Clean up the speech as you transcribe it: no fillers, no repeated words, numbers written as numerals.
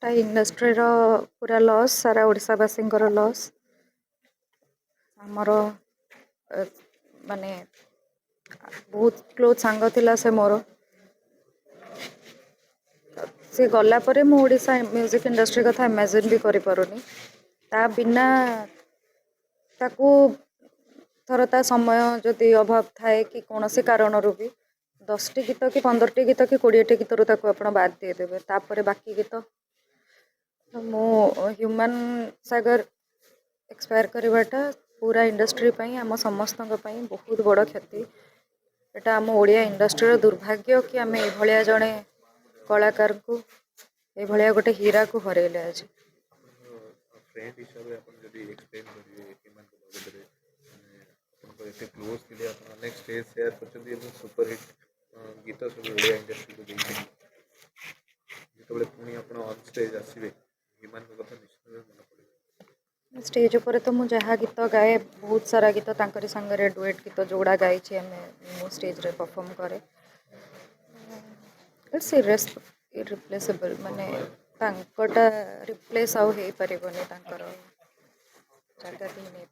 industry पूरा loss सारा ओडावासी loss आमर माने बहुत क्लोज सांग थिला से मोर से गला परे मु ओडिशा म्यूजिक इंडस्ट्री कथा इमेजिन भी करि पारुनी ता बिना ताकू थरता समय जदि अभाव थाए कि कौन से कारण भी 10 टी गीत कि 15 टी गीत कि 20 टी गीत आप बाद देदेवे तापर बाकी गीत मो ह्यूमन सागर एक्सपायर करवाटा पूरा इंडस्ट्री आम समस्त बहुत बड़ क्षति एटा आम ओडिया इंडस्ट्री दुर्भाग्य कि आम ये जड़े कलाकार को ये गोटे हीरा को हरैले आज फ्रेंड हिसाब से अपन जदी एक्सप्लेन करिवे किमान को बगदरे अपन एते क्लोज थिले अपन अनेक स्टेज शेयर करछथि एवं सुपर हिट गीत सब ओडिया इंडस्ट्री को देइछथि जेतबे पुनी अपन ऑन स्टेज आसीबे किमान को कथा निश्चित मन पड़े स्टेज ऊपर तो मु जहा गीत गाए बहुत सारा गीत तांकरी संगे डुएट गीत जोड़ा गाई छी हमें स्टेज रे परफॉर्म करे इट्स इरिप्लेसेबल माने तांकोटा रिप्लेस आउ हे परिबने तांकर जगह ही नहीं